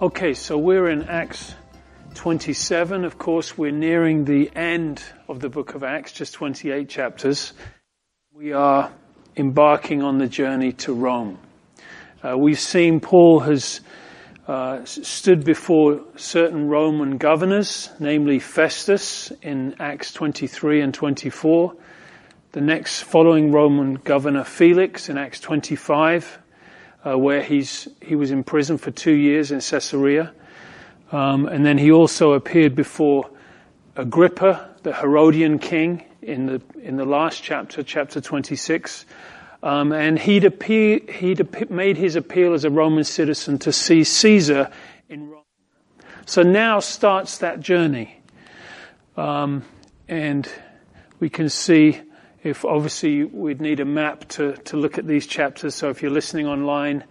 Okay, so we're in Acts 27. Of course, we're nearing the end of the book of Acts, just 28 chapters. We are embarking on the journey to Rome. We've seen Paul has stood before certain Roman governors, namely Festus in Acts 23 and 24. The next following Roman governor, Felix, in Acts 25. Where he was in prison for 2 years in Caesarea. And then he also appeared before Agrippa, the Herodian king, in the last chapter 26. And he'd made his appeal as a Roman citizen to see Caesar in Rome. So now starts that journey. And we can see, if obviously we'd need a map to look at these chapters. So if you're listening online,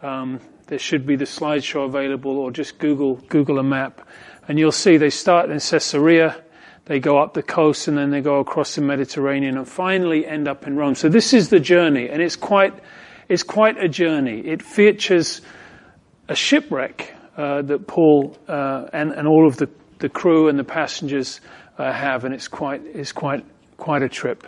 there should be the slideshow available, or just Google a map. And you'll see they start in Caesarea, they go up the coast, and then they go across the Mediterranean and finally end up in Rome. So this is the journey, and it's quite a journey. It features a shipwreck that Paul and all of the crew and the passengers have, and it's quite a trip.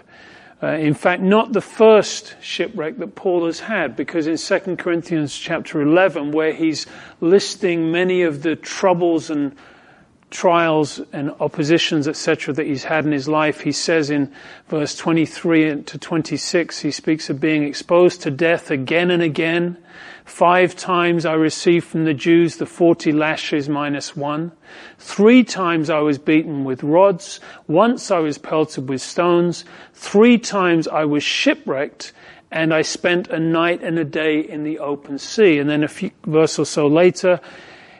In fact, not the first shipwreck that Paul has had, because in 2 Corinthians chapter 11, where he's listing many of the troubles and trials and oppositions, etc., that he's had in his life, he says in verse 23 to 26, he speaks of being exposed to death again and again. 5 times I received from the Jews the 40 lashes minus 1. 3 times I was beaten with rods. Once I was pelted with stones. 3 times I was shipwrecked, and I spent a night and a day in the open sea. And then a few verse or so later,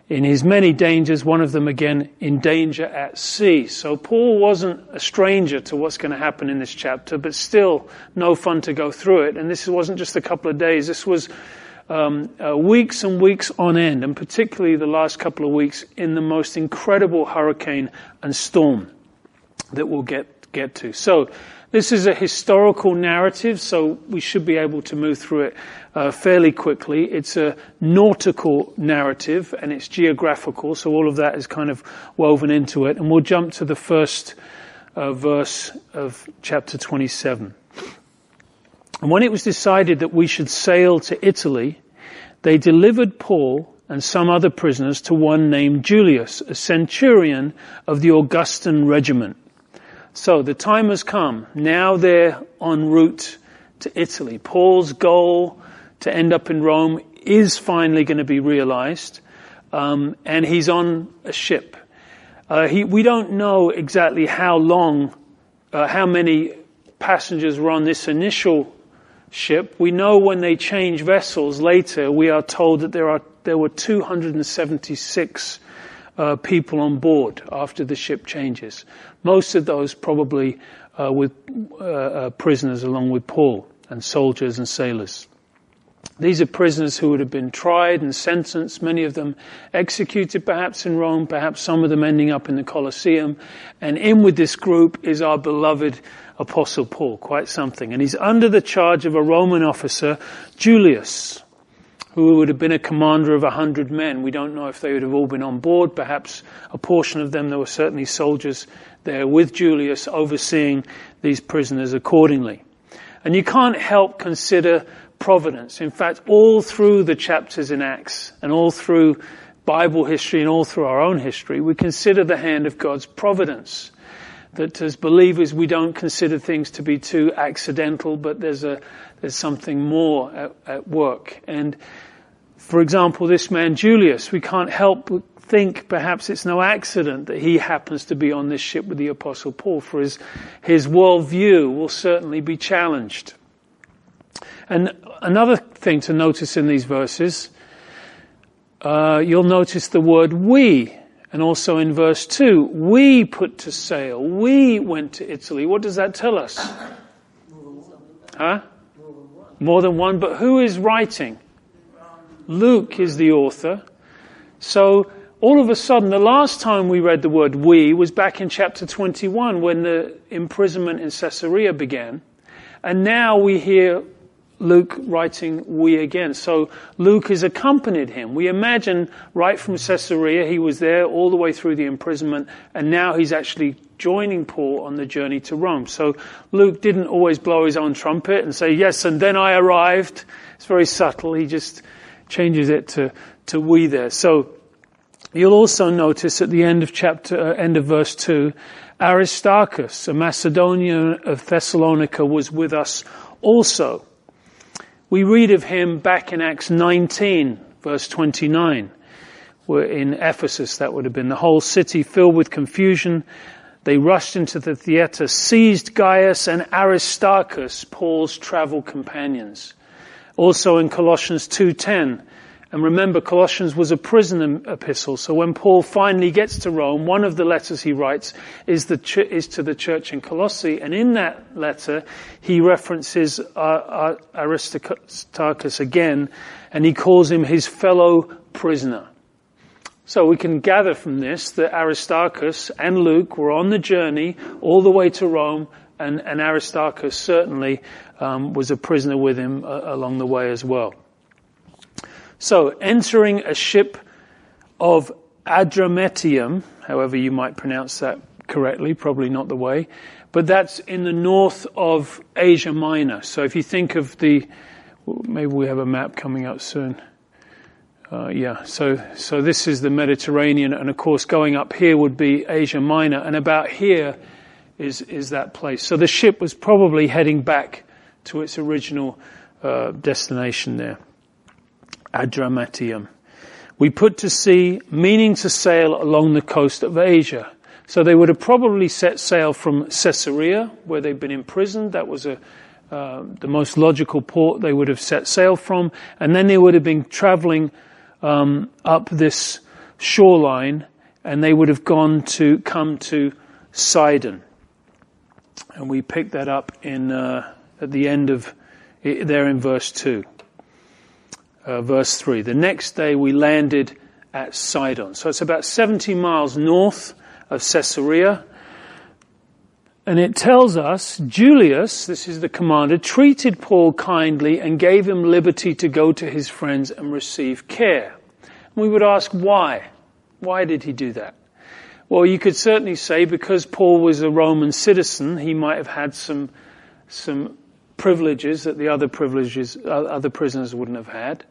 in his many dangers, one of them again in danger at sea. So Paul wasn't a stranger to what's going to happen in this chapter, but still no fun to go through it. And this wasn't just a couple of days. This was weeks and weeks on end, and particularly the last couple of weeks in the most incredible hurricane and storm that we'll get to. So this is a historical narrative, so we should be able to move through it fairly quickly. It's a nautical narrative, and it's geographical, so all of that is kind of woven into it. And we'll jump to the first verse of chapter 27. And when it was decided that we should sail to Italy, they delivered Paul and some other prisoners to one named Julius, a centurion of the Augustan regiment. So the time has come. Now they're en route to Italy. Paul's goal to end up in Rome is finally going to be realized, and he's on a ship. We don't know exactly how long, how many passengers were on this initial ship. We know when they change vessels later, we are told that there were 276 people on board after the ship changes. Most of those probably with prisoners along with Paul, and soldiers and sailors. These are prisoners who would have been tried and sentenced, many of them executed perhaps in Rome, perhaps some of them ending up in the Colosseum. And in with this group is our beloved Apostle Paul, quite something. And he's under the charge of a Roman officer, Julius, who would have been a commander of 100 men. We don't know if they would have all been on board. Perhaps a portion of them, there were certainly soldiers there with Julius overseeing these prisoners accordingly. And you can't help consider providence. In fact, all through the chapters in Acts and all through Bible history and all through our own history, we consider the hand of God's providence. That as believers we don't consider things to be too accidental, but there's something more at work. And for example, this man Julius, we can't help but think perhaps it's no accident that he happens to be on this ship with the Apostle Paul, for his worldview will certainly be challenged. And another thing to notice in these verses, you'll notice the word we. And also in verse 2, we put to sail, we went to Italy. What does that tell us? Huh? More than one, but who is writing? Luke is the author. So all of a sudden, the last time we read the word we was back in chapter 21 when the imprisonment in Caesarea began. And now we hear Luke writing we again. So Luke has accompanied him. We imagine right from Caesarea, he was there all the way through the imprisonment, and now he's actually joining Paul on the journey to Rome. So Luke didn't always blow his own trumpet and say, yes, and then I arrived. It's very subtle. He just changes it to we there. So you'll also notice at the end of verse 2, Aristarchus, a Macedonian of Thessalonica, was with us also. We read of him back in Acts 19, verse 29. We're in Ephesus, that would have been the whole city filled with confusion. They rushed into the theatre, seized Gaius and Aristarchus, Paul's travel companions. Also in Colossians 2:10. And remember, Colossians was a prison epistle, so when Paul finally gets to Rome, one of the letters he writes is to the church in Colossae, and in that letter he references Aristarchus again, and he calls him his fellow prisoner. So we can gather from this that Aristarchus and Luke were on the journey all the way to Rome, and Aristarchus certainly was a prisoner with him along the way as well. So, entering a ship of Adramyttium, however you might pronounce that correctly, probably not the way, but that's in the north of Asia Minor. So if you think of maybe we have a map coming up soon. So this is the Mediterranean, and of course going up here would be Asia Minor, and about here is that place. So the ship was probably heading back to its original destination there. Adramyttium. We put to sea, meaning to sail along the coast of Asia. So they would have probably set sail from Caesarea, where they'd been imprisoned. That was the most logical port they would have set sail from. And then they would have been traveling up this shoreline, and they would have come to Sidon. And we pick that up at the end of there in verse 2. Verse 3. The next day we landed at Sidon. So it's about 70 miles north of Caesarea. And it tells us Julius, this is the commander, treated Paul kindly and gave him liberty to go to his friends and receive care. And we would ask why? Why did he do that? Well, you could certainly say because Paul was a Roman citizen, he might have had some privileges that the other prisoners wouldn't have had.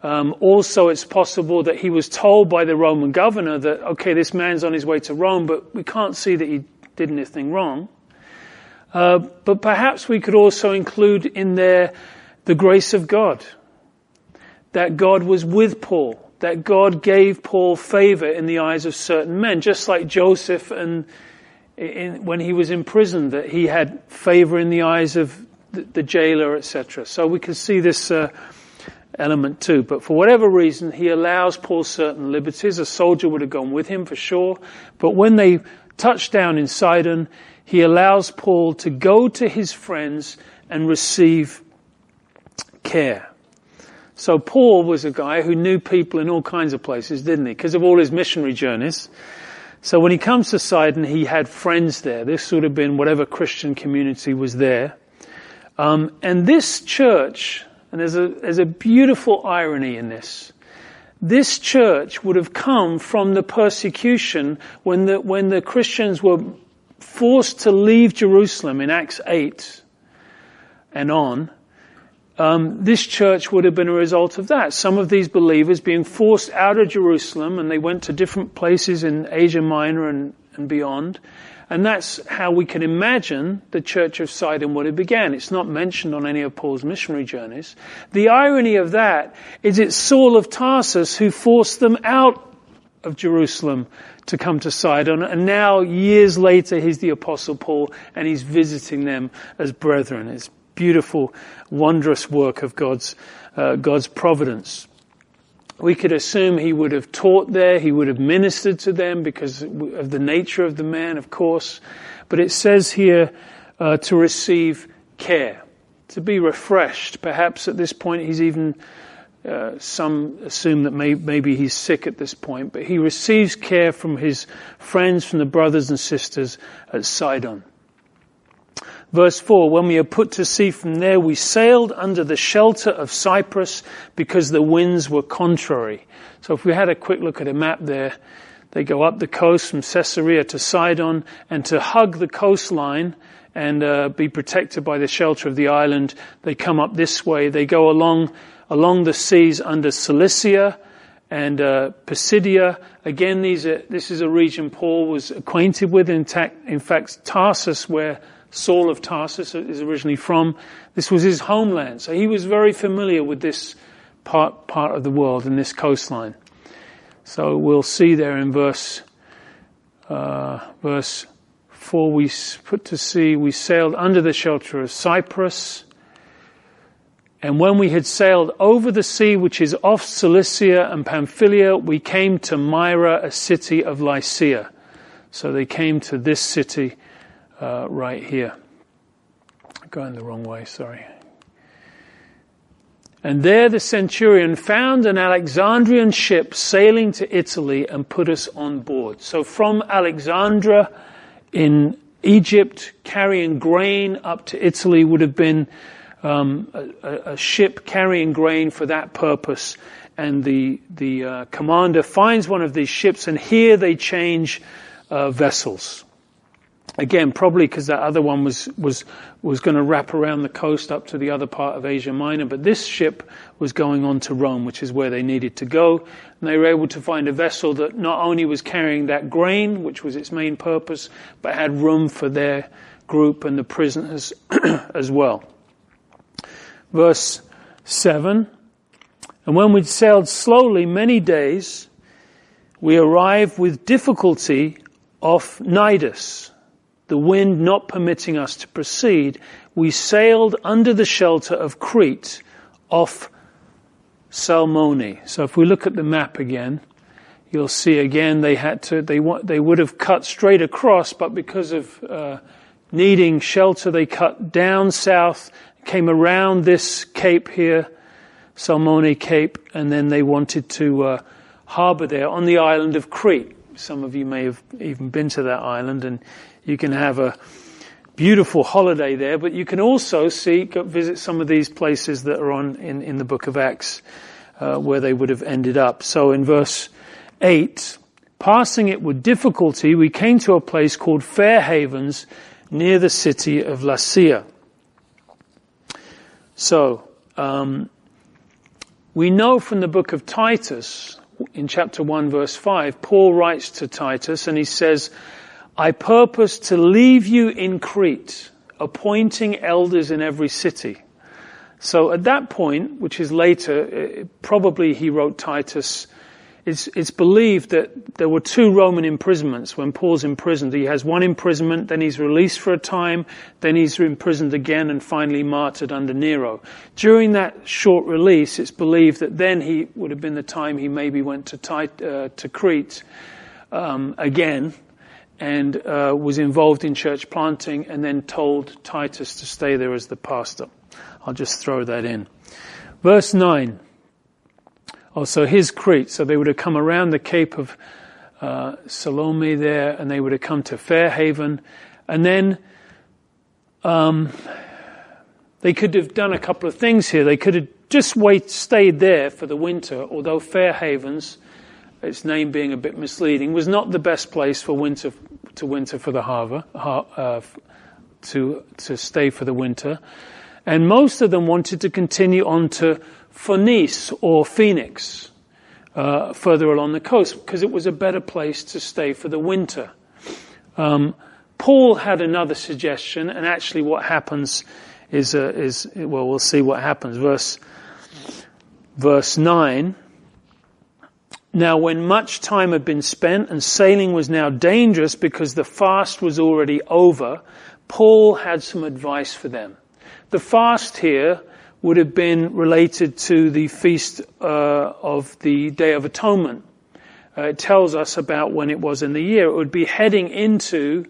Also, it's possible that he was told by the Roman governor that, okay, this man's on his way to Rome, but we can't see that he did anything wrong. But perhaps we could also include in there the grace of God. That God was with Paul. That God gave Paul favor in the eyes of certain men, just like Joseph when he was imprisoned, that he had favor in the eyes of the jailer, etc. So we can see this element too. But for whatever reason, he allows Paul certain liberties. A soldier would have gone with him for sure. But when they touch down in Sidon, he allows Paul to go to his friends and receive care. So Paul was a guy who knew people in all kinds of places, didn't he? Because of all his missionary journeys. So when he comes to Sidon, he had friends there. This would have been whatever Christian community was there. And this church, and there's a beautiful irony in this. This church would have come from the persecution when the Christians were forced to leave Jerusalem in Acts 8 and on. This church would have been a result of that. Some of these believers being forced out of Jerusalem, and they went to different places in Asia Minor and beyond. And that's how we can imagine the church of Sidon would have began. It's not mentioned on any of Paul's missionary journeys. The irony of that is it's Saul of Tarsus who forced them out of Jerusalem to come to Sidon. And now, years later, he's the Apostle Paul and he's visiting them as brethren. It's beautiful, wondrous work of God's providence. We could assume he would have taught there, he would have ministered to them because of the nature of the man, of course. But it says here to receive care, to be refreshed. Perhaps at this point he's even, some assume that maybe he's sick at this point, but he receives care from his friends, from the brothers and sisters at Sidon. Verse 4, when we had put to sea from there, we sailed under the shelter of Cyprus because the winds were contrary. So if we had a quick look at a map there, they go up the coast from Caesarea to Sidon, and to hug the coastline and be protected by the shelter of the island, they come up this way. They go along the seas under Cilicia and Pisidia. Again, this is a region Paul was acquainted with. In fact, Tarsus, where Saul of Tarsus is originally from, this was his homeland. So he was very familiar with this part of the world and this coastline. So we'll see there in verse 4, we put to sea, we sailed under the shelter of Cyprus. And when we had sailed over the sea, which is off Cilicia and Pamphylia, we came to Myra, a city of Lycia. So they came to this city right here. Going the wrong way, sorry. And there the centurion found an Alexandrian ship sailing to Italy and put us on board. So from Alexandria in Egypt, carrying grain up to Italy would have been a ship carrying grain for that purpose. And the commander finds one of these ships, and here they change vessels. Again, probably because that other one was going to wrap around the coast up to the other part of Asia Minor, but this ship was going on to Rome, which is where they needed to go. And they were able to find a vessel that not only was carrying that grain, which was its main purpose, but had room for their group and the prisoners as well. Verse 7, and when we'd sailed slowly many days, we arrived with difficulty off Cnidus. The wind not permitting us to proceed, we sailed under the shelter of Crete off Salmone. So if we look at the map again, you'll see again they would have cut straight across, but because of needing shelter, they cut down south, came around this cape here, Salmone Cape, and then they wanted to harbour there on the island of Crete. Some of you may have even been to that island, and you can have a beautiful holiday there, but you can also visit some of these places that are in the book of Acts, where they would have ended up. So in verse 8, passing it with difficulty, we came to a place called Fair Havens near the city of Lasea. So, we know from the book of Titus, in chapter 1 verse 5, Paul writes to Titus and he says, I purpose to leave you in Crete, appointing elders in every city. So at that point, which is later, probably he wrote Titus, it's believed that there were 2 Roman imprisonments. When Paul's imprisoned, he has one imprisonment, then he's released for a time, then he's imprisoned again and finally martyred under Nero. During that short release, it's believed that then he would have been the time he maybe went to Crete again, and was involved in church planting, and then told Titus to stay there as the pastor. I'll just throw that in. Verse 9. Oh, so here's Crete. So they would have come around the Cape of Salome there, and they would have come to Fair Haven. And then they could have done a couple of things here. They could have just stayed there for the winter, although Fair Havens, its name being a bit misleading, was not the best place for winter for the harbour, to stay for the winter. And most of them wanted to continue on to Phoenice or Phoenix, further along the coast, because it was a better place to stay for the winter. Paul had another suggestion, and actually what happens is we'll see what happens. Verse 9. Now when much time had been spent and sailing was now dangerous because the fast was already over, Paul had some advice for them. The fast here would have been related to the feast of the Day of Atonement. It tells us about when it was in the year. It would be heading into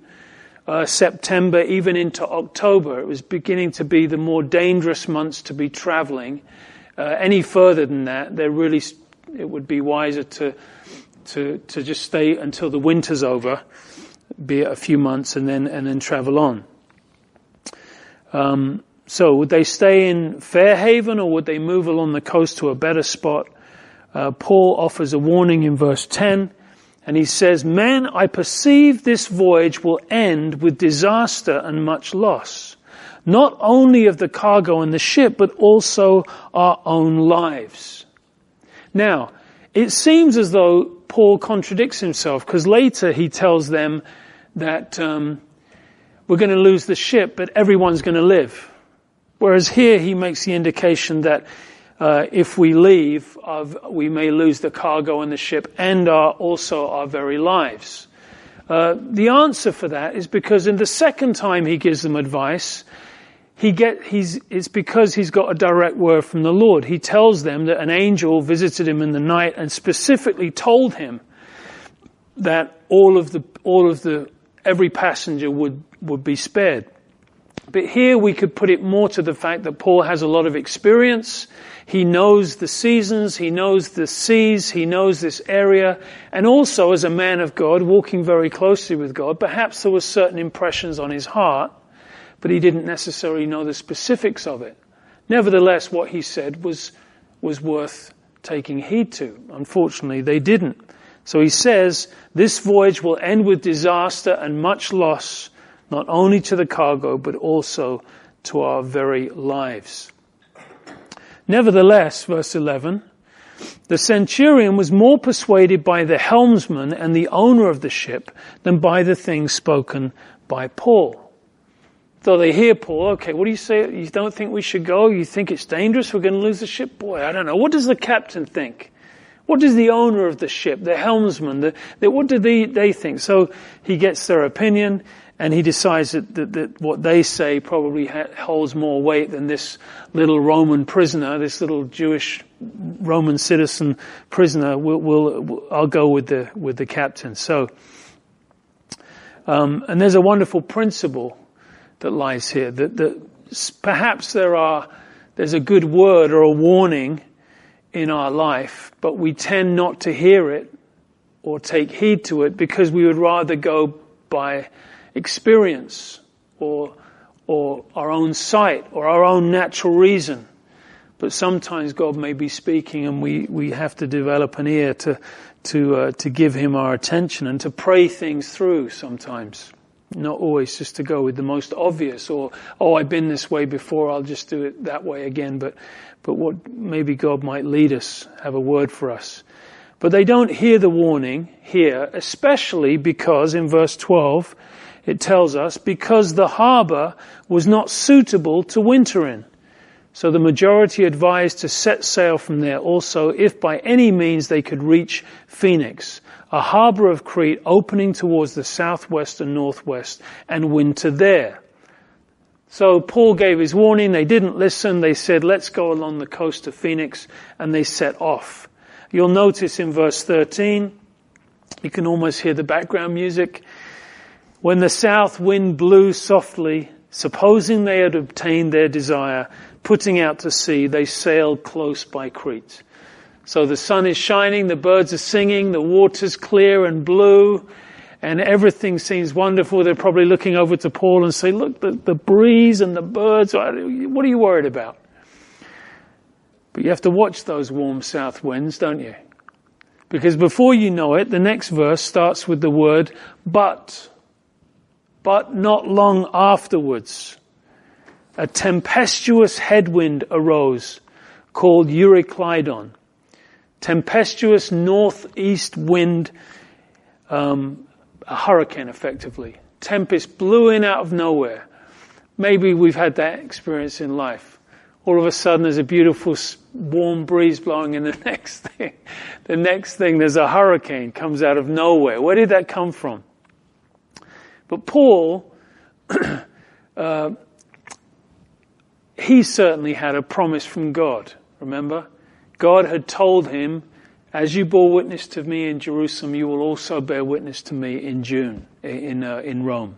September, even into October. It was beginning to be the more dangerous months to be traveling. Any further than that, it would be wiser to just stay until the winter's over, be it a few months, and then travel on. So would they stay in Fairhaven or would they move along the coast to a better spot? Paul offers a warning in verse 10, and he says, "Men, I perceive this voyage will end with disaster and much loss, not only of the cargo and the ship, but also our own lives." Now, it seems as though Paul contradicts himself, because later he tells them that we're going to lose the ship, but everyone's going to live. Whereas here he makes the indication that if we leave, we may lose the cargo and the ship and also our very lives. The answer for that is because in the second time he gives them advice, it's because he's got a direct word from the Lord. He tells them that an angel visited him in the night and specifically told him that every passenger would be spared. But here we could put it more to the fact that Paul has a lot of experience. He knows the seasons, he knows the seas, he knows this area. And also as a man of God, walking very closely with God, perhaps there were certain impressions on his heart, but he didn't necessarily know the specifics of it. Nevertheless, what he said was worth taking heed to. Unfortunately, they didn't. So he says, this voyage will end with disaster and much loss, not only to the cargo, but also to our very lives. Nevertheless, verse 11, the centurion was more persuaded by the helmsman and the owner of the ship than by the things spoken by Paul. So they hear Paul, okay, what do you say? You don't think we should go? You think it's dangerous? We're going to lose the ship? Boy, I don't know. What does the captain think? What does the owner of the ship, the helmsman, what do they think? So he gets their opinion, and he decides that what they say probably holds more weight than this little Roman prisoner, this little Jewish Roman citizen prisoner. I'll go with the captain. So, and there's a wonderful principle that lies here, that perhaps there's a good word or a warning in our life, but we tend not to hear it or take heed to it because we would rather go by experience or our own sight or our own natural reason. But sometimes God may be speaking, and we have to develop an ear to give him our attention and to pray things through sometimes. Not always just to go with the most obvious or, I've been this way before, I'll just do it that way again. But what maybe God might lead us, have a word for us. But they don't hear the warning here, especially because in verse 12, it tells us, because the harbour was not suitable to winter in. So the majority advised to set sail from there also, if by any means they could reach Phoenix, a harbour of Crete opening towards the southwest and northwest, and winter there. So Paul gave his warning, they didn't listen, they said, let's go along the coast of Phoenix, and they set off. You'll notice in verse 13, you can almost hear the background music. When the south wind blew softly, supposing they had obtained their desire, putting out to sea, they sailed close by Crete. So the sun is shining, the birds are singing, the water's clear and blue, and everything seems wonderful. They're probably looking over to Paul and say, look, the breeze and the birds, what are you worried about? But you have to watch those warm south winds, don't you? Because before you know it, the next verse starts with the word but not long afterwards, a tempestuous headwind arose called Euroclydon. Tempestuous northeast wind, a hurricane effectively. Tempest blew in out of nowhere. Maybe we've had that experience in life. All of a sudden there's a beautiful warm breeze blowing, and the next thing there's a hurricane comes out of nowhere. Where did that come from? But Paul, he certainly had a promise from God, remember? God had told him, as you bore witness to me in Jerusalem, you will also bear witness to me in Rome.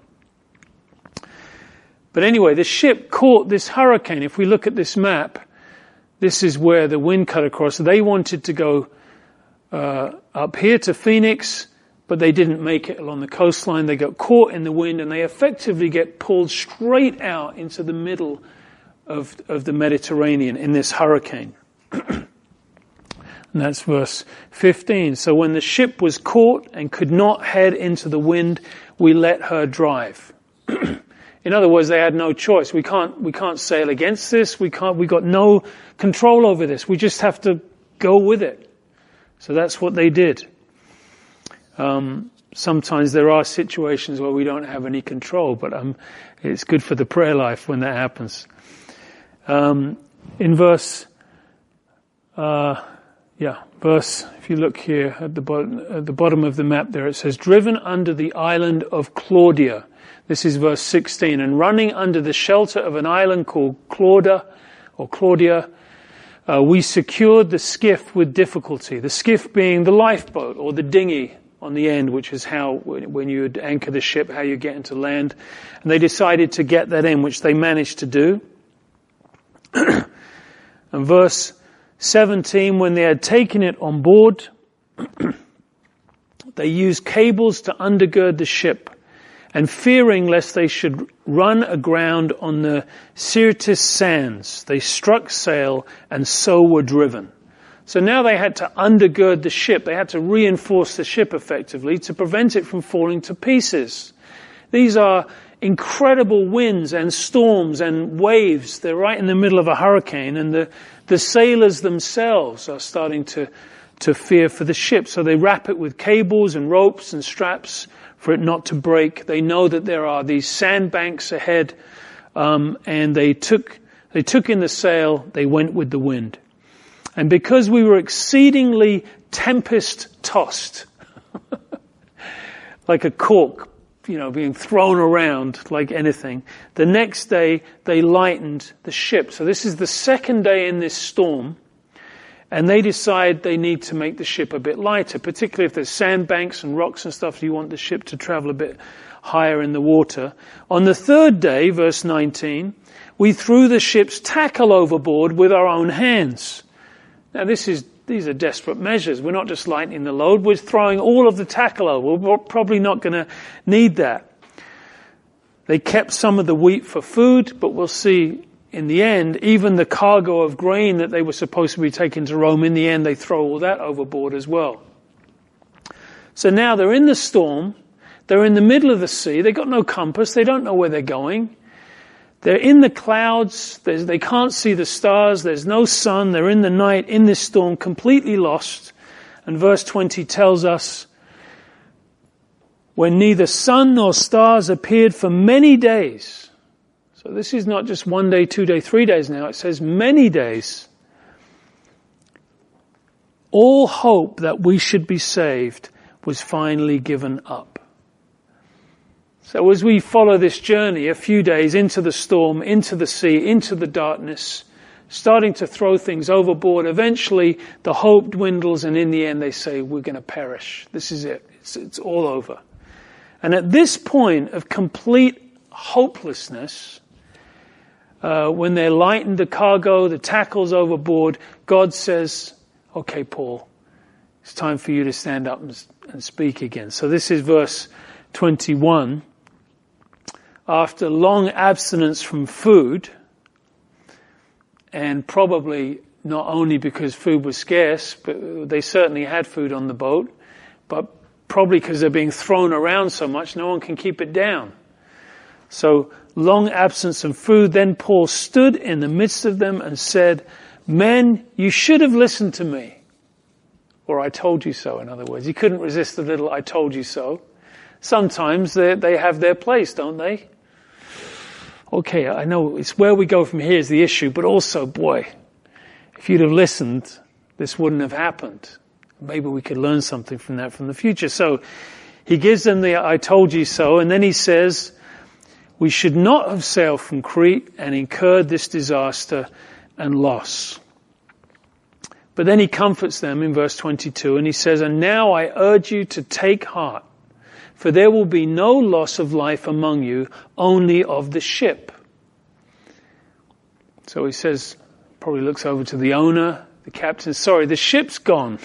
But anyway, the ship caught this hurricane. If we look at this map, this is where the wind cut across. They wanted to go up here to Phoenix, but they didn't make it along the coastline. They got caught in the wind, and they effectively get pulled straight out into the middle of the Mediterranean in this hurricane. And that's verse 15. So when the ship was caught and could not head into the wind, we let her drive. In other words, they had no choice. We can't sail against this. We got no control over this. We just have to go with it. So that's what they did. Sometimes there are situations where we don't have any control, but it's good for the prayer life when that happens. In verse, if you look here at the bottom of the map there, it says, driven under the island of Claudia. This is verse 16. And running under the shelter of an island called Claudia, we secured the skiff with difficulty. The skiff being the lifeboat or the dinghy on the end, which is how, when you would anchor the ship, how you get into land. And they decided to get that in, which they managed to do. And verse 17, when they had taken it on board, they used cables to undergird the ship, and fearing lest they should run aground on the Syrtis sands, they struck sail and so were driven. So now they had to undergird the ship. They had to reinforce the ship effectively to prevent it from falling to pieces. These are incredible winds and storms and waves. They're right in the middle of a hurricane, and the sailors themselves are starting to fear for the ship. So they wrap it with cables and ropes and straps for it not to break. They know that there are these sandbanks ahead, and they took in the sail. They went with the wind. And because we were exceedingly tempest-tossed, like a cork, being thrown around like anything, the next day they lightened the ship. So this is the second day in this storm, and they decide they need to make the ship a bit lighter, particularly if there's sandbanks and rocks and stuff. You want the ship to travel a bit higher in the water. On the third day, verse 19, we threw the ship's tackle overboard with our own hands. Now these are desperate measures. We're not just lightening the load, we're throwing all of the tackle over. We're probably not going to need that. They kept some of the wheat for food, but we'll see in the end, even the cargo of grain that they were supposed to be taking to Rome, in the end they throw all that overboard as well. So now they're in the storm, they're in the middle of the sea, they've got no compass, they don't know where they're going. They're in the clouds, they can't see the stars, there's no sun, they're in the night, in this storm, completely lost. And verse 20 tells us, when neither sun nor stars appeared for many days. So this is not just 1 day, 2 days, 3 days now, it says many days. All hope that we should be saved was finally given up. So as we follow this journey, a few days into the storm, into the sea, into the darkness, starting to throw things overboard, eventually the hope dwindles, and in the end they say, we're going to perish. This is it. It's all over. And at this point of complete hopelessness, when they're lightened the cargo, the tackle's overboard, God says, okay, Paul, it's time for you to stand up and speak again. So this is verse 21. After long abstinence from food, and probably not only because food was scarce, but they certainly had food on the boat, but probably because they're being thrown around so much, no one can keep it down. So, long absence of food, then Paul stood in the midst of them and said, men, you should have listened to me. Or I told you so, in other words. He couldn't resist the little I told you so. Sometimes they have their place, don't they? Okay, I know it's where we go from here is the issue, but also, boy, if you'd have listened, this wouldn't have happened. Maybe we could learn something from that from the future. So he gives them the I told you so, and then he says, we should not have sailed from Crete and incurred this disaster and loss. But then he comforts them in verse 22, and he says, and now I urge you to take heart, for there will be no loss of life among you, only of the ship. So he says, probably looks over to the owner, the captain, sorry, the ship's gone.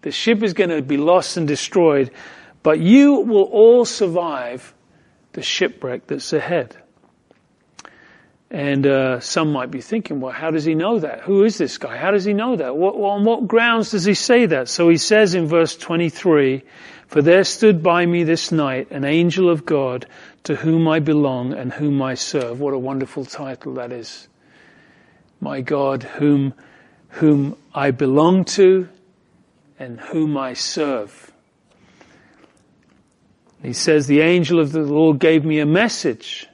The ship is going to be lost and destroyed, but you will all survive the shipwreck that's ahead. And some might be thinking, well, how does he know that? Who is this guy? How does he know that? On what grounds does he say that? So he says in verse 23, "For there stood by me this night an angel of God, to whom I belong and whom I serve." What a wonderful title that is. My God, whom I belong to and whom I serve. He says, the angel of the Lord gave me a message.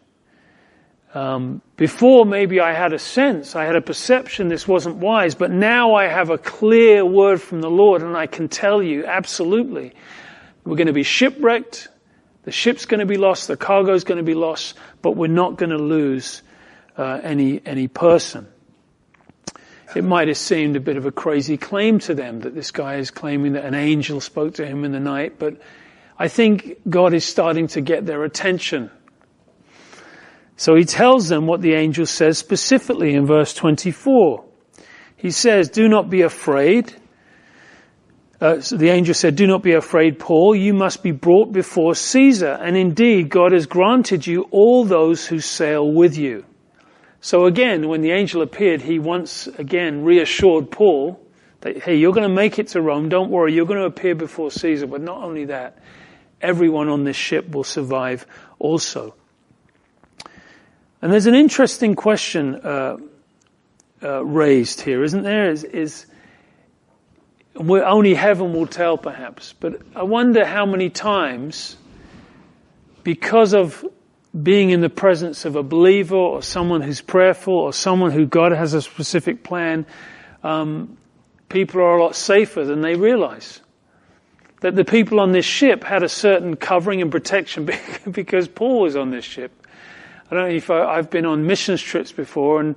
Before maybe I had a sense, I had a perception this wasn't wise, but now I have a clear word from the Lord, and I can tell you absolutely, we're going to be shipwrecked, the ship's going to be lost, the cargo's going to be lost, but we're not going to lose any person. It might have seemed a bit of a crazy claim to them that this guy is claiming that an angel spoke to him in the night, but I think God is starting to get their attention. So he tells them what the angel says specifically in verse 24. He says, "Do not be afraid." So the angel said, "Do not be afraid, Paul. You must be brought before Caesar. And indeed, God has granted you all those who sail with you." So again, when the angel appeared, he once again reassured Paul that, hey, you're going to make it to Rome. Don't worry, you're going to appear before Caesar. But not only that, everyone on this ship will survive also. And there's an interesting question raised here, isn't there? Only heaven will tell, perhaps. But I wonder how many times, because of being in the presence of a believer or someone who's prayerful or someone who God has a specific plan, people are a lot safer than they realize. That the people on this ship had a certain covering and protection because Paul was on this ship. I don't know if I've been on missions trips before,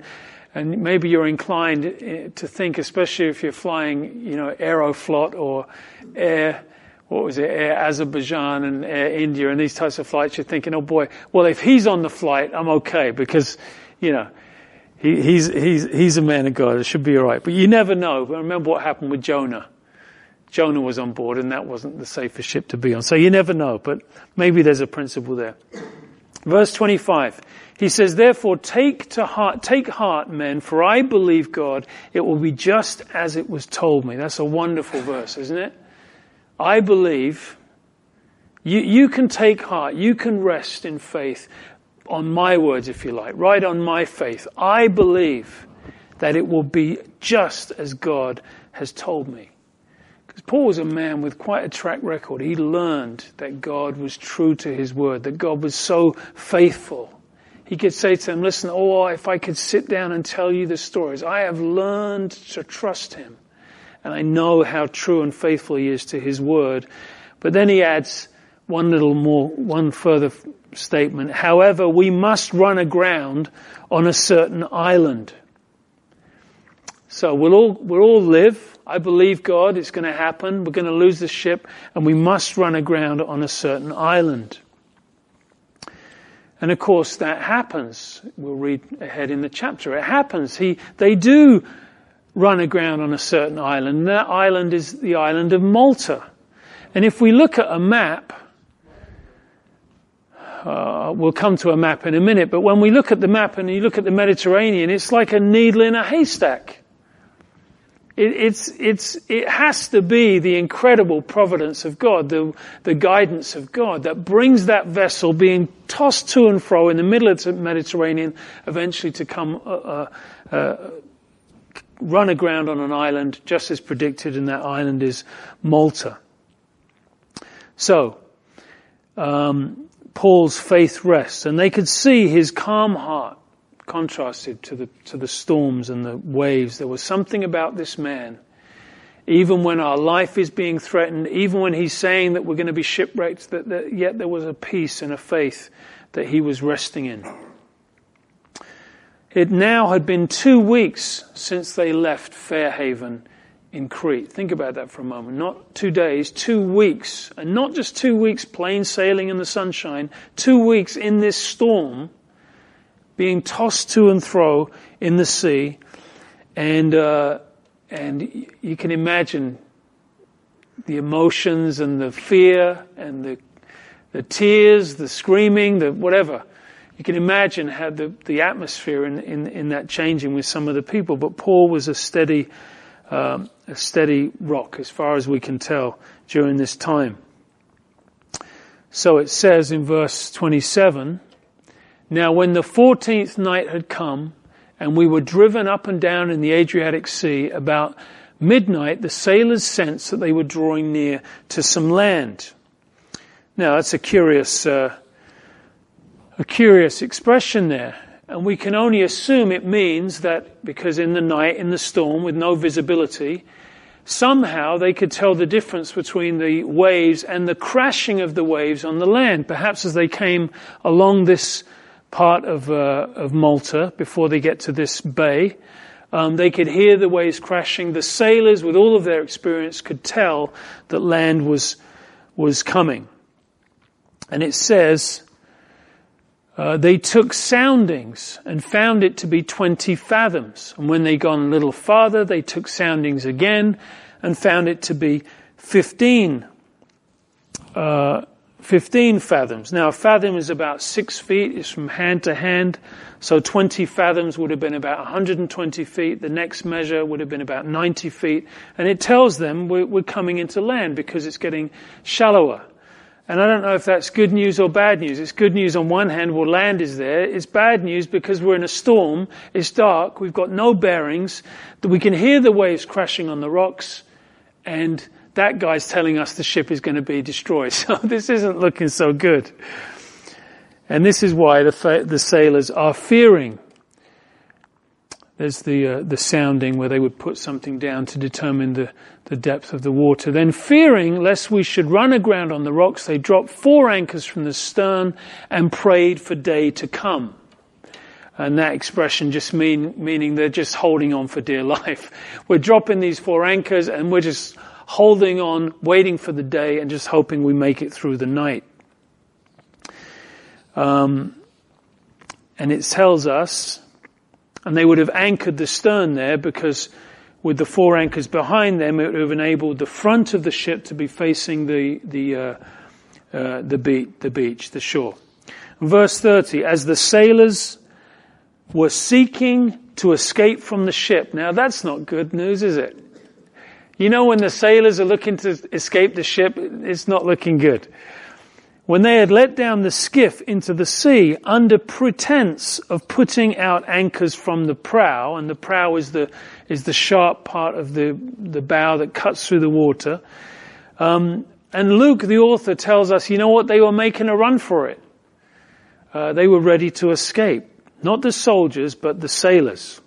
and maybe you're inclined to think, especially if you're flying, Aeroflot or Air Azerbaijan and Air India and these types of flights, you're thinking, oh boy, well, if he's on the flight, I'm okay because, he's a man of God. It should be all right. But you never know. But remember what happened with Jonah. Jonah was on board, and that wasn't the safest ship to be on. So you never know, but maybe there's a principle there. Verse 25, he says, "Therefore take heart, men, for I believe God, it will be just as it was told me." That's a wonderful verse, isn't it? I believe. You can take heart, you can rest in faith on my words, if you like, right on my faith. I believe that it will be just as God has told me. Because Paul was a man with quite a track record. He learned that God was true to his word, that God was so faithful. He could say to them, listen, if I could sit down and tell you the stories. I have learned to trust him. And I know how true and faithful he is to his word. But then he adds one further statement. However, we must run aground on a certain island. So we'll all live. I believe God, it's going to happen. We're going to lose the ship, and we must run aground on a certain island. And of course that happens. We'll read ahead in the chapter. It happens. They do run aground on a certain island. And that island is the island of Malta. And if we look at a map, we'll come to a map in a minute, but when we look at the map and you look at the Mediterranean, it's like a needle in a haystack. It has to be the incredible providence of God, the guidance of God that brings that vessel being tossed to and fro in the middle of the Mediterranean, eventually to come run aground on an island, just as predicted, and that island is Malta. So, Paul's faith rests, and they could see his calm heart contrasted to the storms and the waves. There was something about this man, even when our life is being threatened, even when he's saying that we're going to be shipwrecked, that yet there was a peace and a faith that he was resting in. It now had been 2 weeks since they left Fairhaven in Crete. Think about that for a moment. Not 2 days, 2 weeks. And not just 2 weeks plain sailing in the sunshine, 2 weeks in this storm, being tossed to and fro in the sea. And you can imagine the emotions and the fear and and the tears, the screaming, the whatever. You can imagine how the atmosphere in that changing with some of the people. But Paul was a steady rock as far as we can tell during this time. So it says in verse 27, "Now when the 14th night had come, and we were driven up and down in the Adriatic Sea, about midnight the sailors sensed that they were drawing near to some land." Now that's a curious expression there. And we can only assume it means that because in the night, in the storm, with no visibility, somehow they could tell the difference between the waves and the crashing of the waves on the land. Perhaps as they came along this part of Malta, before they get to this bay, they could hear the waves crashing. The sailors, with all of their experience, could tell that land was coming. And it says, they took soundings and found it to be 20 fathoms. And when they gone a little farther, they took soundings again and found it to be 15 fathoms. Now, a fathom is about 6 feet. It's from hand to hand. So 20 fathoms would have been about 120 feet. The next measure would have been about 90 feet. And it tells them we're coming into land because it's getting shallower. And I don't know if that's good news or bad news. It's good news on one hand, well, land is there. It's bad news because we're in a storm. It's dark. We've got no bearings. We can hear the waves crashing on the rocks. And that guy's telling us the ship is going to be destroyed. So this isn't looking so good. And this is why the sailors are fearing. There's the sounding where they would put something down to determine the depth of the water. Then fearing lest we should run aground on the rocks, they dropped 4 anchors from the stern and prayed for day to come. And that expression just meaning they're just holding on for dear life. We're dropping these 4 anchors and we're just holding on, waiting for the day and just hoping we make it through the night. And it tells us, and they would have anchored the stern there because with the 4 anchors behind them, it would have enabled the front of the ship to be facing the beach, the shore. Verse 30, as the sailors were seeking to escape from the ship. Now that's not good news, is it? You know, when the sailors are looking to escape the ship, it's not looking good. When they had let down the skiff into the sea under pretense of putting out anchors from the prow, and the prow is the sharp part of the bow that cuts through the water. And Luke, the author, tells us, you know what, they were making a run for it. They were ready to escape. Not the soldiers, but the sailors.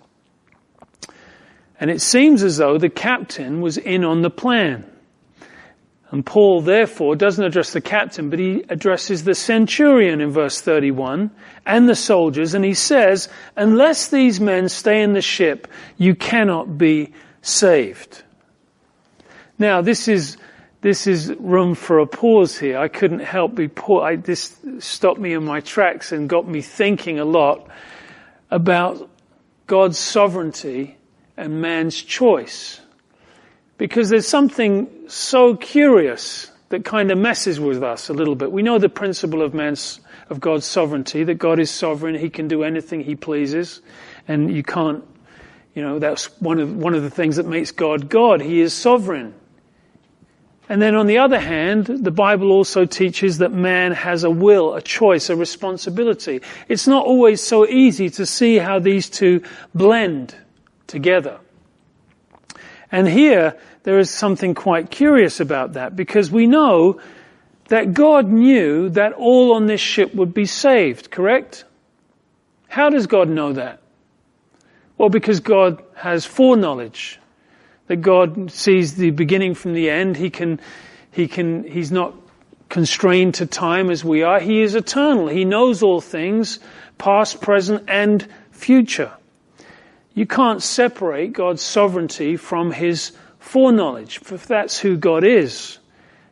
And it seems as though the captain was in on the plan. And Paul, therefore, doesn't address the captain, but he addresses the centurion in verse 31 and the soldiers. And he says, unless these men stay in the ship, you cannot be saved. Now, this is room for a pause here. I couldn't help this stopped me in my tracks and got me thinking a lot about God's sovereignty and man's choice. Because there's something so curious that kind of messes with us a little bit. We know the principle of God's sovereignty, that God is sovereign. He can do anything he pleases. And you can't, that's one of the things that makes God God. He is sovereign. And then on the other hand, the Bible also teaches that man has a will, a choice, a responsibility. It's not always so easy to see how these two blend together. And here, there is something quite curious about that, because we know that God knew that all on this ship would be saved, correct? How does God know that? Well, because God has foreknowledge. That God sees the beginning from the end. He's not constrained to time as we are. He is eternal. He knows all things, past, present, and future. You can't separate God's sovereignty from his foreknowledge, if that's who God is.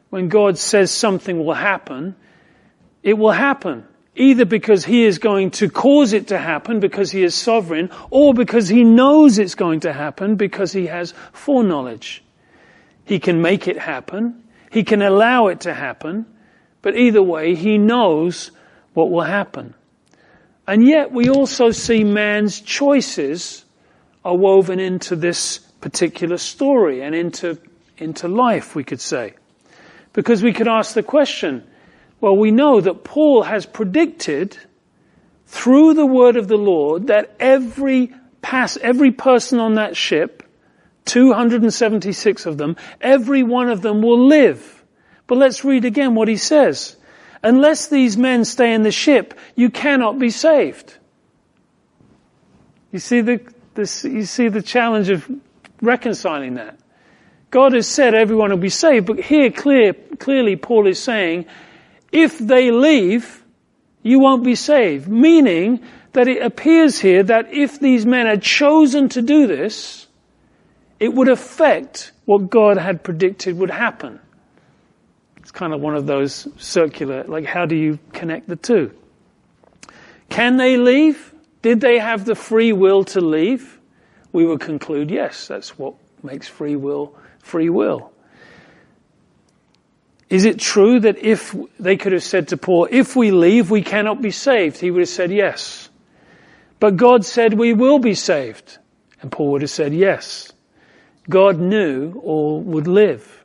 When God says something will happen, it will happen. Either because he is going to cause it to happen because he is sovereign, or because he knows it's going to happen because he has foreknowledge. He can make it happen. He can allow it to happen, But either way, he knows what will happen. And yet we also see man's choices are woven into this particular story and into life, we could say. Because we could ask the question, well, we know that Paul has predicted through the word of the Lord that every person on that ship, 276 of them, every one of them will live. But let's read again what he says. Unless these men stay in the ship, you cannot be saved. You see the challenge of reconciling that. God has said everyone will be saved, but here clearly Paul is saying, if they leave, you won't be saved. Meaning that it appears here that if these men had chosen to do this, it would affect what God had predicted would happen. It's kind of one of those circular, like how do you connect the two? Can they leave? Did they have the free will to leave? We would conclude, yes, that's what makes free will free will. Is it true that if they could have said to Paul, if we leave, we cannot be saved? He would have said yes. But God said we will be saved. And Paul would have said yes. God knew all would live.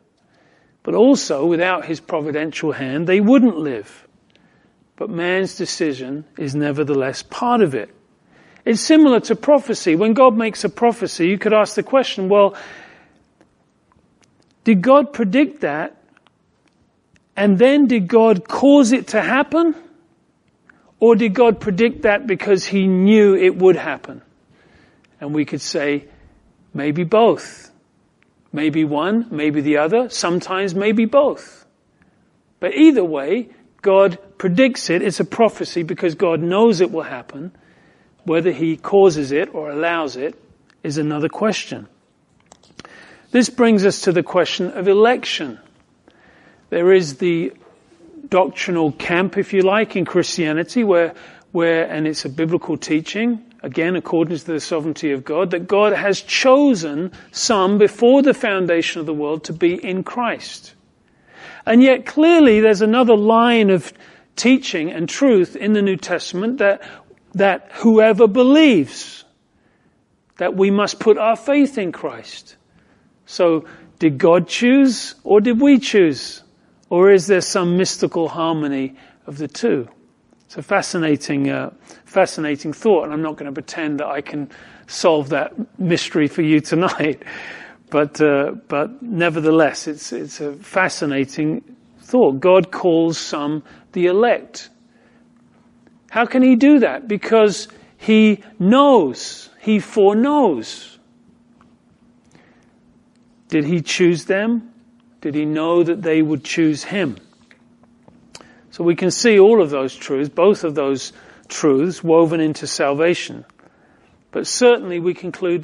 But also, without his providential hand, they wouldn't live. But man's decision is nevertheless part of it. It's similar to prophecy. When God makes a prophecy, you could ask the question, well, did God predict that? And then did God cause it to happen? Or did God predict that because he knew it would happen? And we could say, maybe both. Maybe one, maybe the other, sometimes maybe both. But either way, God predicts it. It's a prophecy because God knows it will happen. Whether he causes it or allows it is another question. This brings us to the question of election. There is the doctrinal camp, if you like, in Christianity where, and it's a biblical teaching, again, according to the sovereignty of God, that God has chosen some before the foundation of the world to be in Christ. And yet clearly there's another line of teaching and truth in the New Testament that whoever believes, that we must put our faith in Christ. So did God choose or did we choose? Or is there some mystical harmony of the two? It's a fascinating thought, and I'm not going to pretend that I can solve that mystery for you tonight. But nevertheless, it's a fascinating thought. God calls some the elect. How can he do that? Because he knows, he foreknows. Did he choose them? Did he know that they would choose him? So we can see all of those truths, both of those truths woven into salvation. But certainly we conclude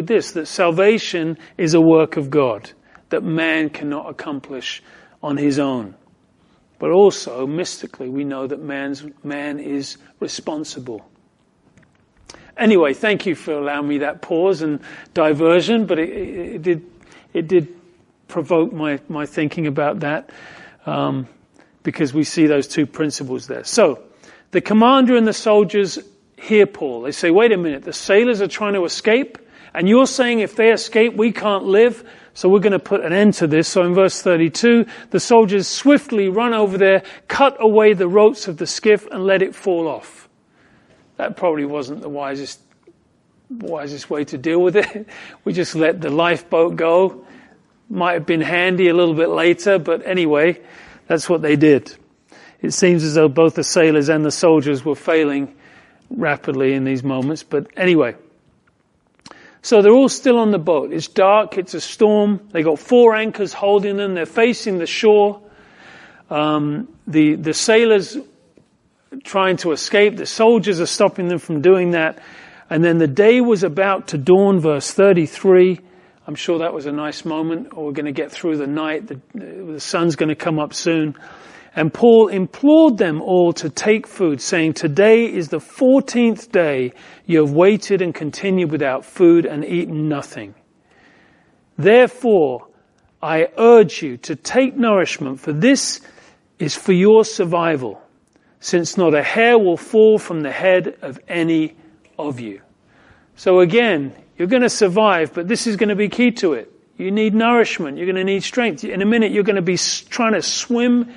this, that salvation is a work of God, that man cannot accomplish on his own. But also, mystically, we know that man is responsible. Anyway, thank you for allowing me that pause and diversion, but it did provoke my thinking about that, because we see those two principles there. So, the commander and the soldiers hear Paul. They say, wait a minute, the sailors are trying to escape, and you're saying if they escape, we can't live, so we're going to put an end to this. So in verse 32, the soldiers swiftly run over there, cut away the ropes of the skiff, and let it fall off. That probably wasn't the wisest way to deal with it. We just let the lifeboat go. Might have been handy a little bit later, but anyway, that's what they did. It seems as though both the sailors and the soldiers were failing rapidly in these moments, but anyway. So they're all still on the boat. It's dark, it's a storm. They got 4 anchors holding them. They're facing the shore. The sailors trying to escape. The soldiers are stopping them from doing that. And then the day was about to dawn, verse 33. I'm sure that was a nice moment. Or we're going to get through the night. The sun's going to come up soon. And Paul implored them all to take food, saying, today is the 14th day you have waited and continued without food and eaten nothing. Therefore, I urge you to take nourishment, for this is for your survival, since not a hair will fall from the head of any of you. So again, you're going to survive, but this is going to be key to it. You need nourishment. You're going to need strength. In a minute, you're going to be trying to swim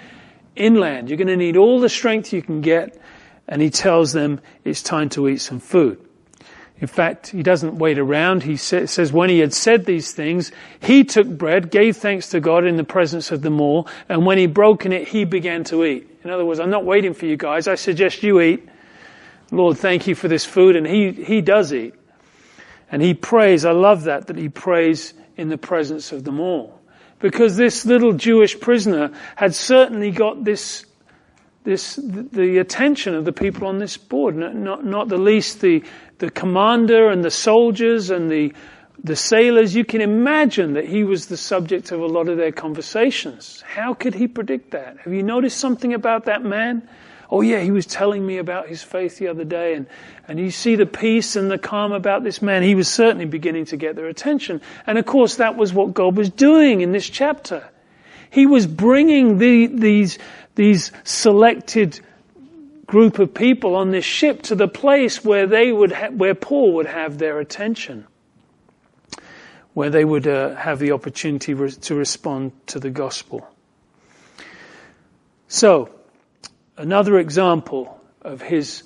inland. You're going to need all the strength you can get. And he tells them it's time to eat some food. In fact, he doesn't wait around. He says when he had said these things, he took bread, gave thanks to God in the presence of them all, and when he'd broken it, he began to eat. In other words, I'm not waiting for you guys. I suggest you eat. Lord, thank you for this food. And he does eat. And he prays. I love that he prays in the presence of them all. Because this little Jewish prisoner had certainly got the attention of the people on this board, not the least the commander and the soldiers and the sailors. You can imagine that he was the subject of a lot of their conversations. How could he predict that? Have you noticed something about that man? Oh yeah, he was telling me about his faith the other day, and you see the peace and the calm about this man. He was certainly beginning to get their attention. And of course that was what God was doing in this chapter. He was bringing these selected group of people on this ship to the place where where Paul would have their attention, where they would have the opportunity to respond to the gospel. So, another example of his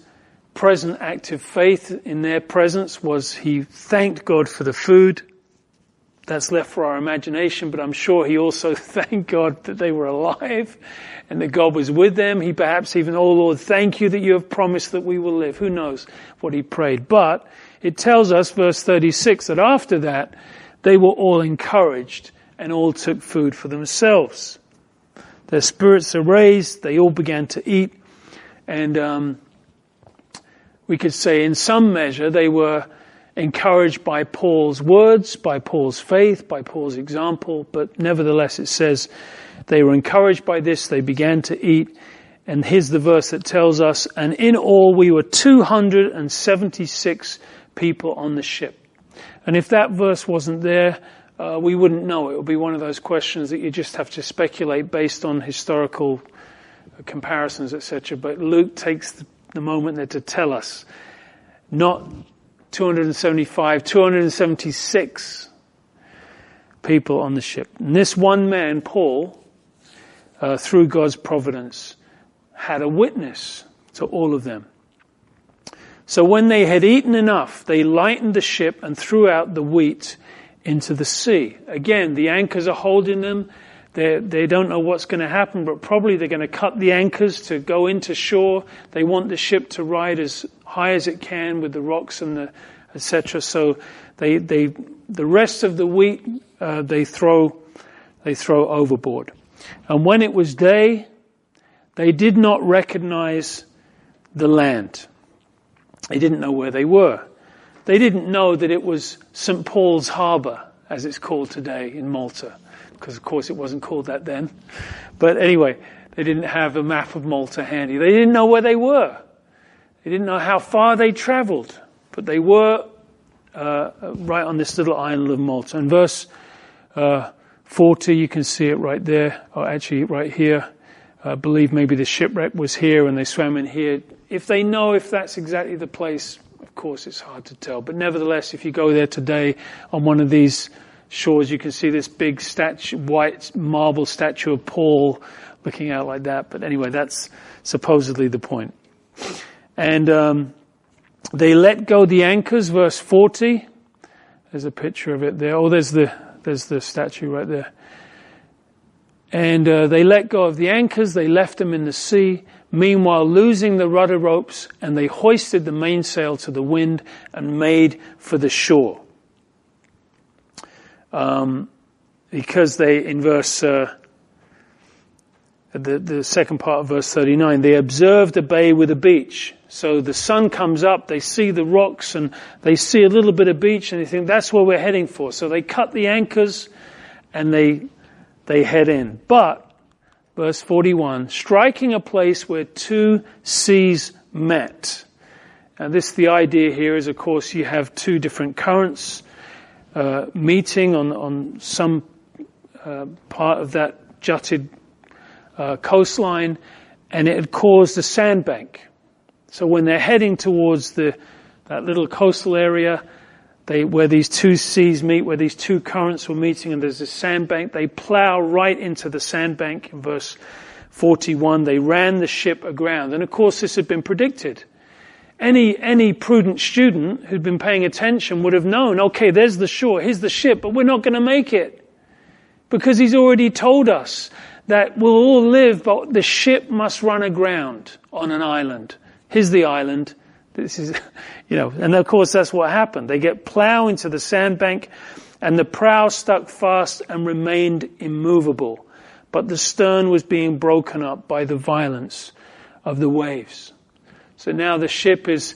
present active faith in their presence was he thanked God for the food. That's left for our imagination, but I'm sure he also thanked God that they were alive and that God was with them. He perhaps even, oh Lord, thank you that you have promised that we will live. Who knows what he prayed. But it tells us, verse 36, that after that, they were all encouraged and all took food for themselves. Their spirits are raised, they all began to eat, and we could say in some measure they were encouraged by Paul's words, by Paul's faith, by Paul's example, but nevertheless it says they were encouraged by this, they began to eat, and here's the verse that tells us, and in all we were 276 people on the ship. And if that verse wasn't there, we wouldn't know. It would be one of those questions that you just have to speculate based on historical comparisons, etc. But Luke takes the moment there to tell us, not 275, 276 people on the ship. And this one man, Paul, through God's providence, had a witness to all of them. So when they had eaten enough, they lightened the ship and threw out the wheat into the sea. Again, the anchors are holding them. They don't know what's going to happen, but probably they're going to cut the anchors to go into shore. They want the ship to ride as high as it can with the rocks and the etc. So the rest of the wheat they throw overboard. And when it was day, they did not recognize the land. They didn't know where they were. They didn't know that it was St. Paul's Harbour, as it's called today in Malta, because of course it wasn't called that then. But anyway, they didn't have a map of Malta handy. They didn't know where they were. They didn't know how far they travelled, but they were right on this little island of Malta. In verse 40, you can see it right there, or actually right here. I believe maybe the shipwreck was here and they swam in here. If they know if that's exactly the place, of course it's hard to tell. But nevertheless, if you go there today on one of these shores, you can see this big statue, white marble statue of Paul looking out like that. But anyway, that's supposedly the point. And they let go the anchors, verse 40. There's a picture of it there. Oh, there's the statue right there. And they let go of the anchors, they left them in the sea, meanwhile losing the rudder ropes, and they hoisted the mainsail to the wind and made for the shore. Because they, in verse, the second part of verse 39, they observed the bay with a beach. So the sun comes up, they see the rocks, and they see a little bit of beach, and they think that's where we're heading for. So they cut the anchors, and they head in. But, verse 41, striking a place where two seas met. And the idea here is, of course, you have two different currents meeting on some part of that jutted coastline, and it had caused a sandbank. So when they're heading towards that little coastal area, where these two seas meet, where these two currents were meeting, and there's a sandbank, they plow right into the sandbank. In verse 41, they ran the ship aground. And of course, this had been predicted. Any prudent student who'd been paying attention would have known, okay, there's the shore, here's the ship, but we're not going to make it. Because he's already told us that we'll all live, but the ship must run aground on an island. Here's the island. This is, and of course that's what happened. They get plow into the sandbank, and the prow stuck fast and remained immovable. But the stern was being broken up by the violence of the waves. So now the ship is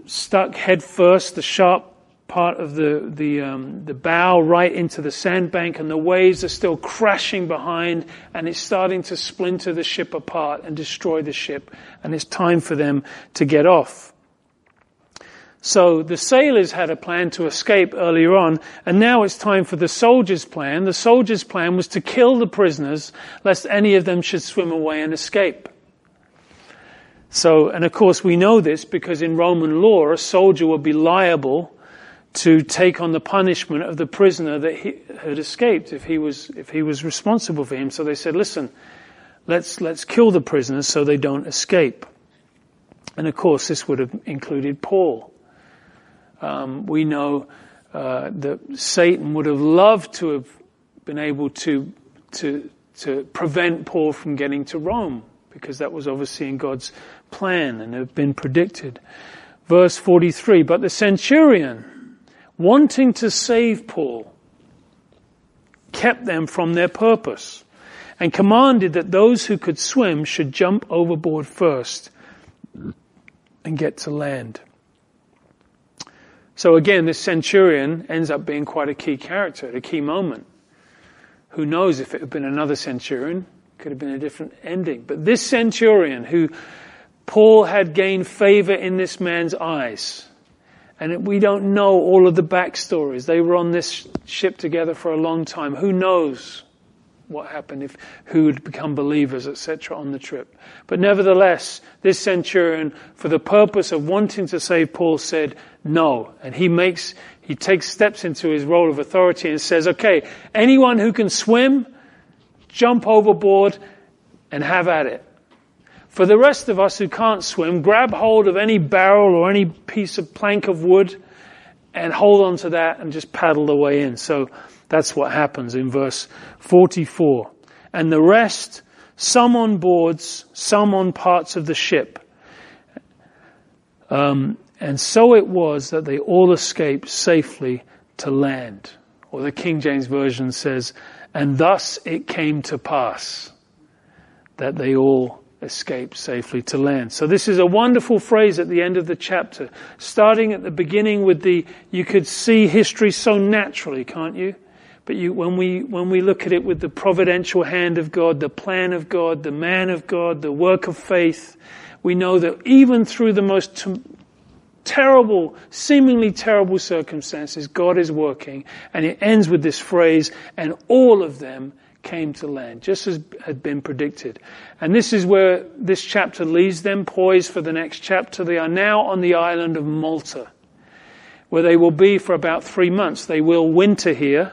stuck head first, the sharp part of the bow right into the sandbank, and the waves are still crashing behind, and it's starting to splinter the ship apart and destroy the ship, and it's time for them to get off. So the sailors had a plan to escape earlier on, and now it's time for the soldiers' plan. The soldiers' plan was to kill the prisoners, lest any of them should swim away and escape. So, and of course we know this because in Roman law, a soldier would be liable to take on the punishment of the prisoner that he had escaped if he was responsible for him. So they said, listen, let's kill the prisoners so they don't escape. And of course this would have included Paul. We know that Satan would have loved to have been able to prevent Paul from getting to Rome, because that was obviously in God's plan and had been predicted. Verse 43, but the centurion, wanting to save Paul, kept them from their purpose and commanded that those who could swim should jump overboard first and get to land. So again, this centurion ends up being quite a key character at a key moment. Who knows if it had been another centurion, could have been a different ending. But this centurion, who Paul had gained favor in this man's eyes, and we don't know all of the backstories. They were on this ship together for a long time. Who knows what happened, who would become believers, etc. on the trip. But nevertheless, this centurion, for the purpose of wanting to save Paul, said no. And he takes steps into his role of authority and says, okay, anyone who can swim, jump overboard and have at it. For the rest of us who can't swim, grab hold of any barrel or any piece of plank of wood and hold on to that and just paddle the way in. So that's what happens in verse 44. And the rest, some on boards, some on parts of the ship. And so it was that they all escaped safely to land. Or the King James Version says, and thus it came to pass that they all escaped safely to land. So this is a wonderful phrase at the end of the chapter. Starting at the beginning with you could see history so naturally, can't you? But when we look at it with the providential hand of God, the plan of God, the man of God, the work of faith, we know that even through the most terrible, seemingly terrible circumstances, God is working. And it ends with this phrase, and all of them came to land, just as had been predicted. And this is where this chapter leaves them, poised for the next chapter. They are now on the island of Malta, where they will be for about 3 months. They will winter here.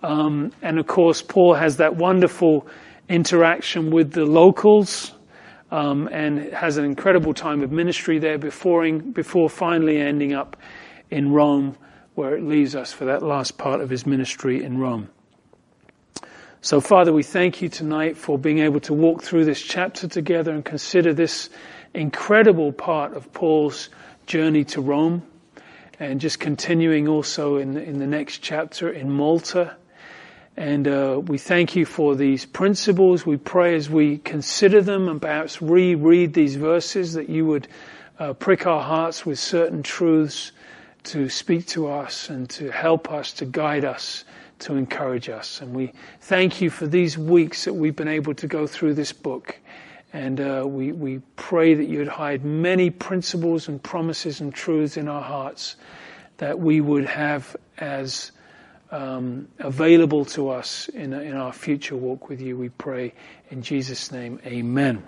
And of course, Paul has that wonderful interaction with the locals, and has an incredible time of ministry there before finally ending up in Rome, where it leaves us for that last part of his ministry in Rome. So, Father, we thank you tonight for being able to walk through this chapter together and consider this incredible part of Paul's journey to Rome, and just continuing also in the next chapter in Malta. And we thank you for these principles. We pray as we consider them and perhaps reread these verses that you would prick our hearts with certain truths to speak to us and to help us, to guide us, to encourage us. And we thank you for these weeks that we've been able to go through this book. And we pray that you'd hide many principles and promises and truths in our hearts that we would have as available to us in our future walk with you, we pray in Jesus' name. Amen.